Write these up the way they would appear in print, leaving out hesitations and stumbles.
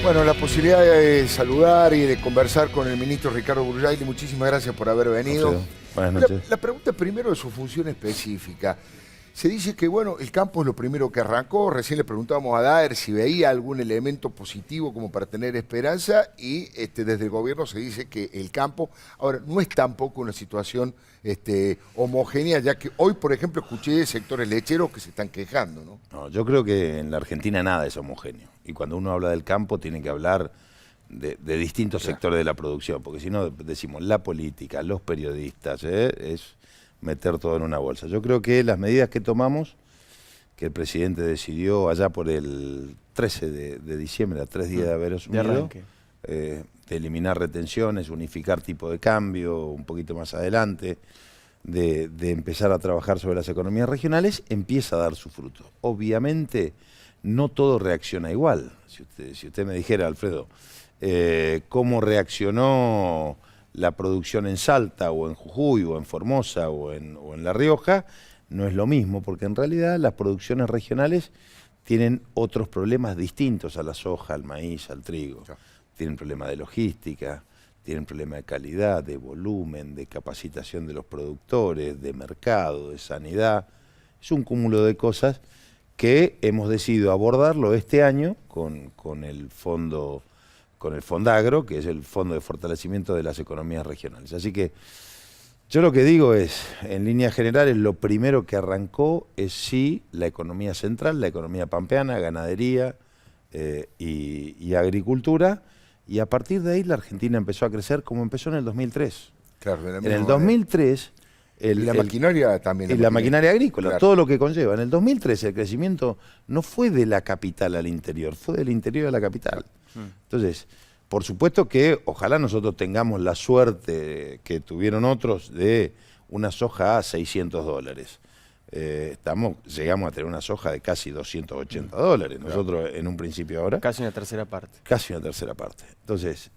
Bueno, la posibilidad de saludar y de conversar con el ministro Ricardo Burjaili. Muchísimas gracias por haber venido. Buenas noches. La pregunta primero de su función específica. Se dice que, bueno, el campo es lo primero que arrancó. Recién le preguntábamos a Daer si veía algún elemento positivo como para tener esperanza y desde el gobierno se dice que el campo, ahora, no es tampoco una situación homogénea, ya que hoy, por ejemplo, escuché sectores lecheros que se están quejando, ¿no? No, yo creo que en la Argentina nada es homogéneo. Y cuando uno habla del campo tiene que hablar de distintos sectores de la producción, porque si no decimos la política, los periodistas, es meter todo en una bolsa. Yo creo que las medidas que tomamos, que el presidente decidió allá por el 13 de diciembre, a 3 días de haber asumido, de eliminar retenciones, unificar tipo de cambio, un poquito más adelante, de empezar a trabajar sobre las economías regionales, empieza a dar su fruto. Obviamente no todo reacciona igual. Si usted me dijera, Alfredo, cómo reaccionó la producción en Salta o en Jujuy o en Formosa o en La Rioja, no es lo mismo, porque en realidad las producciones regionales tienen otros problemas distintos a la soja, al maíz, al trigo. Tienen problemas de logística, tienen problemas de calidad, de volumen, de capacitación de los productores, de mercado, de sanidad. Es un cúmulo de cosas que hemos decidido abordarlo este año con el Fondagro, que es el Fondo de Fortalecimiento de las Economías Regionales. Así que yo lo que digo es, en líneas generales, lo primero que arrancó es sí la economía central, la economía pampeana, ganadería y agricultura, y a partir de ahí la Argentina empezó a crecer como empezó en el 2003. Claro, en el 2003... y la maquinaria también. Y la maquinaria agrícola, claro, todo lo que conlleva. En el 2013 el crecimiento no fue de la capital al interior, fue del interior a la capital. Entonces, por supuesto que ojalá nosotros tengamos la suerte que tuvieron otros de una soja a $600. Llegamos a tener una soja de casi $280. Nosotros en un principio ahora. Casi una tercera parte. Casi una tercera parte. Entonces,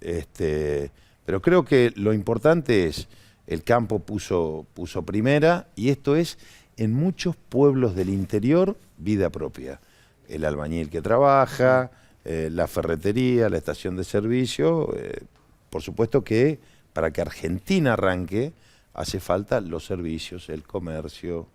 pero creo que lo importante es, el campo puso primera, y esto es en muchos pueblos del interior vida propia. El albañil que trabaja, la ferretería, la estación de servicio. Por supuesto que para que Argentina arranque hace falta los servicios, el comercio,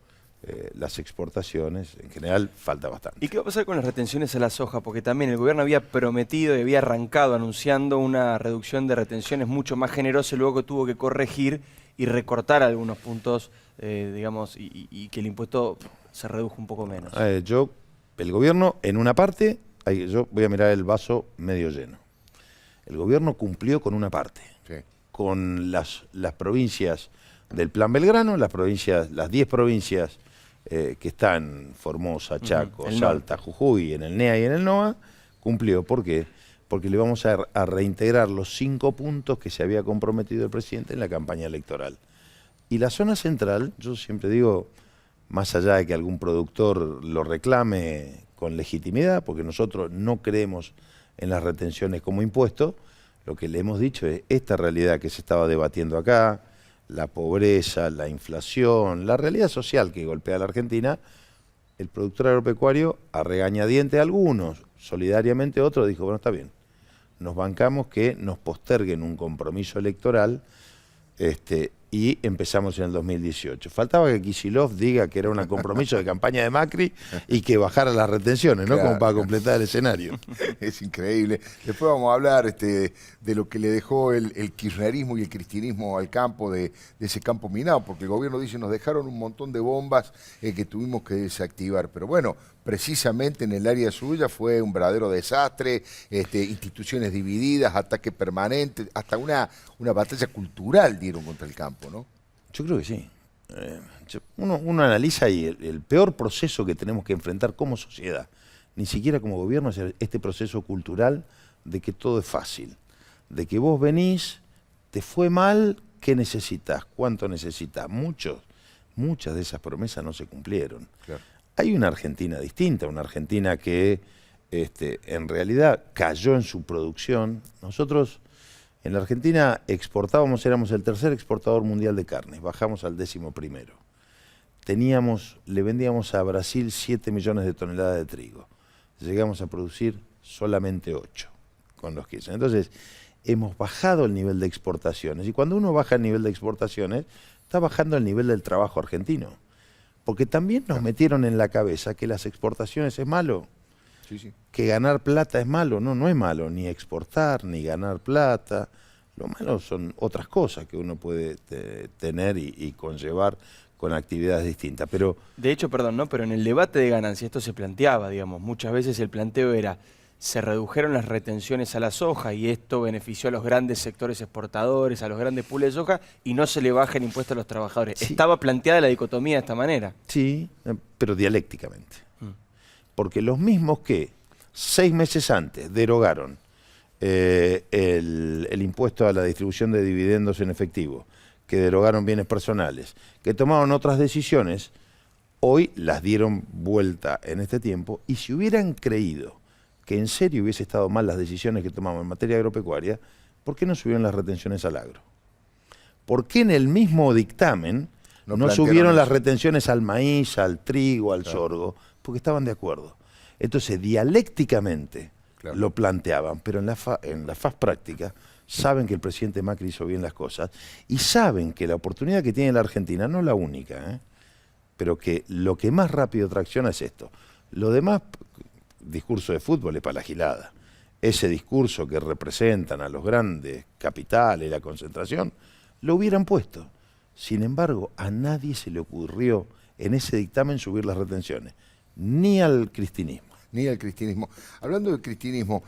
las exportaciones. En general falta bastante. ¿Y qué va a pasar con las retenciones a la soja? Porque también el gobierno había prometido y había arrancado anunciando una reducción de retenciones mucho más generosa, y luego tuvo que corregir y recortar algunos puntos, digamos, y que el impuesto se redujo un poco menos. El gobierno, en una parte, yo voy a mirar el vaso medio lleno. El gobierno cumplió con una parte, sí, con las provincias del Plan Belgrano, las 10 provincias que están, Formosa, Chaco, Salta, Jujuy, en el NEA y en el NOA, cumplió. ¿Por qué? Porque le vamos a reintegrar los 5 puntos que se había comprometido el presidente en la campaña electoral. Y la zona central, yo siempre digo, más allá de que algún productor lo reclame con legitimidad, porque nosotros no creemos en las retenciones como impuesto, lo que le hemos dicho es esta realidad que se estaba debatiendo acá, la pobreza, la inflación, la realidad social que golpea a la Argentina. El productor agropecuario, a regañadiente algunos, solidariamente otros, dijo, bueno, está bien, nos bancamos que nos posterguen un compromiso electoral, y empezamos en el 2018. Faltaba que Kicillof diga que era un compromiso de campaña de Macri y que bajara las retenciones, ¿no? Claro, como para completar el escenario. Es increíble. Después vamos a hablar de lo que le dejó el kirchnerismo y el cristinismo al campo, de ese campo minado, porque el gobierno dice nos dejaron un montón de bombas que tuvimos que desactivar. Pero bueno, precisamente en el área suya fue un verdadero desastre, instituciones divididas, ataque permanente, hasta una batalla cultural dieron contra el campo, ¿no? Yo creo que sí. Uno analiza y el peor proceso que tenemos que enfrentar como sociedad, ni siquiera como gobierno, es este proceso cultural de que todo es fácil, de que vos venís, te fue mal, ¿qué necesitas? ¿Cuánto necesitas? Muchas de esas promesas no se cumplieron. Claro. Hay una Argentina distinta, una Argentina que en realidad cayó en su producción. Nosotros en la Argentina exportábamos, éramos el tercer exportador mundial de carnes, bajamos al 11º. Le vendíamos a Brasil 7 millones de toneladas de trigo, llegamos a producir solamente 8. con los Kirchner. Entonces, hemos bajado el nivel de exportaciones. Y cuando uno baja el nivel de exportaciones, está bajando el nivel del trabajo argentino. Porque también nos metieron en la cabeza que las exportaciones es malo. Sí, sí. Que ganar plata es malo. No, no es malo ni exportar, ni ganar plata. Lo malo son otras cosas que uno puede tener y conllevar con actividades distintas. Pero de hecho, perdón, ¿no? Pero en el debate de ganancia esto se planteaba, digamos. Muchas veces el planteo era, se redujeron las retenciones a la soja y esto benefició a los grandes sectores exportadores, a los grandes pools de soja, y no se le baja el impuesto a los trabajadores. Sí. Estaba planteada la dicotomía de esta manera. sí, pero dialécticamente. Porque los mismos que 6 meses antes derogaron el impuesto a la distribución de dividendos en efectivo, que derogaron bienes personales, que tomaron otras decisiones, hoy las dieron vuelta en este tiempo, y si hubieran creído que en serio hubiese estado mal las decisiones que tomamos en materia agropecuaria, ¿por qué no subieron las retenciones al agro? ¿Por qué en el mismo dictamen no subieron las retenciones al maíz, al trigo, al sorgo? Porque estaban de acuerdo. Entonces, dialécticamente lo planteaban, pero en la faz práctica saben que el presidente Macri hizo bien las cosas y saben que la oportunidad que tiene la Argentina, no la única, pero que lo que más rápido tracciona es esto. Lo demás, discurso de fútbol, es para la gilada. Ese discurso que representan a los grandes capitales, la concentración, lo hubieran puesto. Sin embargo, a nadie se le ocurrió en ese dictamen subir las retenciones, ni al cristinismo. Ni al cristianismo. Hablando del cristianismo,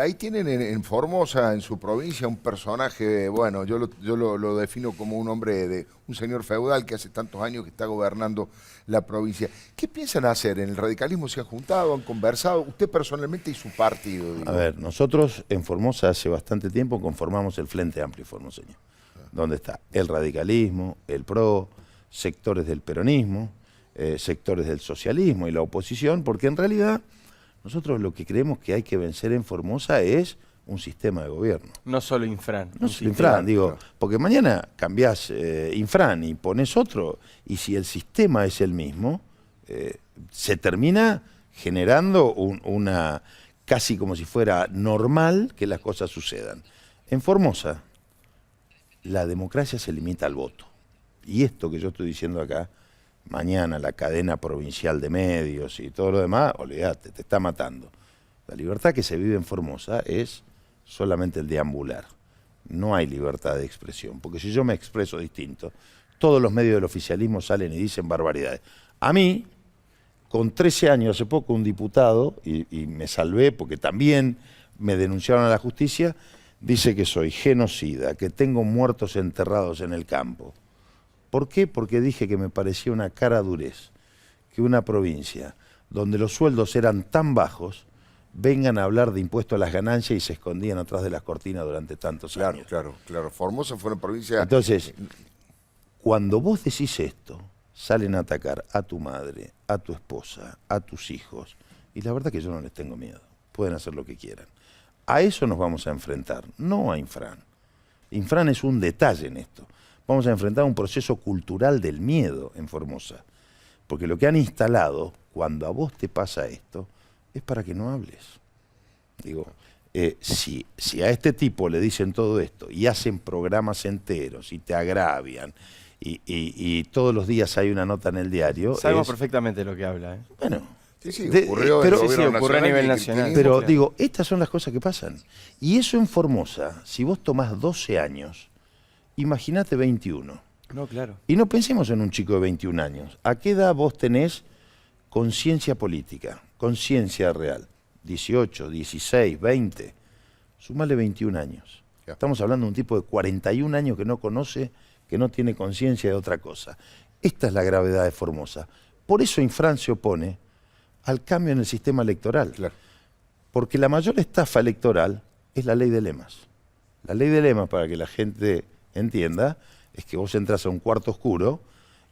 ahí tienen en Formosa, en su provincia, un personaje, bueno, yo lo defino como un hombre, un señor feudal que hace tantos años que está gobernando la provincia. ¿Qué piensan hacer? ¿En el radicalismo se han juntado, han conversado? Usted personalmente y su partido. Digo. A ver, nosotros en Formosa hace bastante tiempo conformamos el Frente Amplio formoseño, donde está el radicalismo, el PRO, sectores del peronismo, sectores del socialismo y la oposición, porque en realidad nosotros lo que creemos que hay que vencer en Formosa es un sistema de gobierno. No solo Infran. No solo Infran, digo, porque mañana cambiás Infran y pones otro, y si el sistema es el mismo, se termina generando una casi como si fuera normal que las cosas sucedan. En Formosa, la democracia se limita al voto. Y esto que yo estoy diciendo acá, mañana la cadena provincial de medios y todo lo demás, olvídate, te está matando. La libertad que se vive en Formosa es solamente el deambular. No hay libertad de expresión, porque si yo me expreso distinto, todos los medios del oficialismo salen y dicen barbaridades. A mí, con 13 años, hace poco, un diputado, y me salvé porque también me denunciaron a la justicia, dice que soy genocida, que tengo muertos enterrados en el campo. ¿Por qué? Porque dije que me parecía una cara durez que una provincia donde los sueldos eran tan bajos vengan a hablar de impuesto a las ganancias y se escondían atrás de las cortinas durante tantos años. Claro. Formosa fue una provincia... Entonces, cuando vos decís esto, salen a atacar a tu madre, a tu esposa, a tus hijos, y la verdad que yo no les tengo miedo, pueden hacer lo que quieran. A eso nos vamos a enfrentar, no a Infran. Infran es un detalle en esto. Vamos a enfrentar un proceso cultural del miedo en Formosa. Porque lo que han instalado, cuando a vos te pasa esto, es para que no hables. Digo, si a este tipo le dicen todo esto y hacen programas enteros y te agravian y todos los días hay una nota en el diario... Sabemos perfectamente lo que habla. Bueno... Sí, ocurrió a nivel nacional. Pero claro. digo, estas son las cosas que pasan. Y eso en Formosa, si vos tomás 12 años, imagínate 21. No, claro. Y no pensemos en un chico de 21 años. ¿A qué edad vos tenés conciencia política, conciencia real? 18, 16, 20. Sumale 21 años. Estamos hablando de un tipo de 41 años que no conoce, que no tiene conciencia de otra cosa. Esta es la gravedad de Formosa. Por eso Infran se opone al cambio en el sistema electoral. Claro. Porque la mayor estafa electoral es la ley de lemas. La ley de lemas, para que la gente entienda, es que vos entras a un cuarto oscuro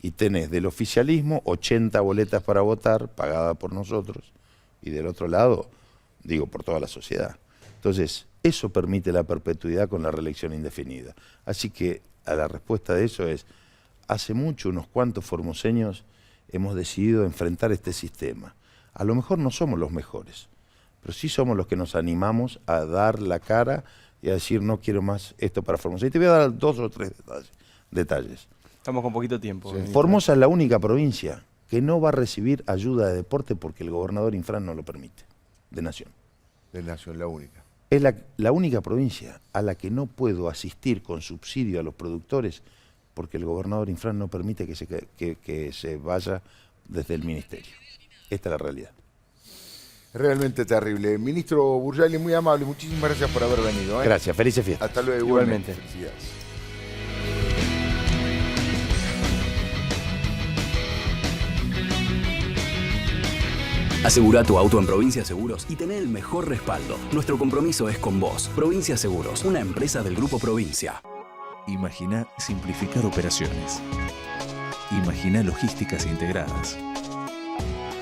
y tenés del oficialismo 80 boletas para votar, pagadas por nosotros, y del otro lado, digo, por toda la sociedad. Entonces, eso permite la perpetuidad con la reelección indefinida. Así que a la respuesta de eso es, hace mucho, unos cuantos formoseños hemos decidido enfrentar este sistema. A lo mejor no somos los mejores, pero sí somos los que nos animamos a dar la cara y a decir no quiero más esto para Formosa. Y te voy a dar 2 o 3 detalles. Estamos con poquito tiempo. Sí. Formosa es la única provincia que no va a recibir ayuda de deporte porque el gobernador Infran no lo permite, de Nación. De Nación, la única. Es la única provincia a la que no puedo asistir con subsidio a los productores porque el gobernador Infran no permite que se vaya desde el ministerio. Esta es la realidad. Realmente terrible. Ministro Burjali, muy amable, muchísimas gracias por haber venido. Gracias, felices fiestas. Hasta luego. Igualmente. Felicidades. Asegura tu auto en Provincia Seguros y tener el mejor respaldo. Nuestro compromiso es con vos. Provincia Seguros, una empresa del Grupo Provincia. Imagina simplificar operaciones. Imagina logísticas integradas.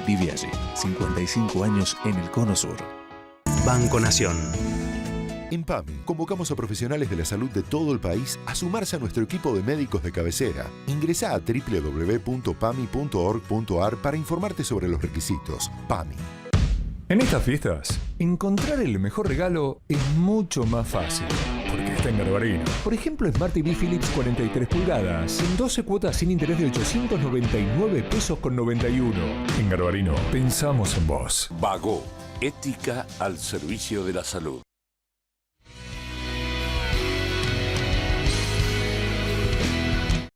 Vive allí, 55 años en el Cono Sur. Banco Nación. En PAMI, convocamos a profesionales de la salud de todo el país a sumarse a nuestro equipo de médicos de cabecera. Ingresá a www.pami.org.ar para informarte sobre los requisitos. PAMI. En estas fiestas, encontrar el mejor regalo es mucho más fácil, porque está en Garbarino. Por ejemplo, Smart TV Philips 43 pulgadas, en 12 cuotas sin interés de 899 pesos con 91. En Garbarino, pensamos en vos. Vago, ética al servicio de la salud.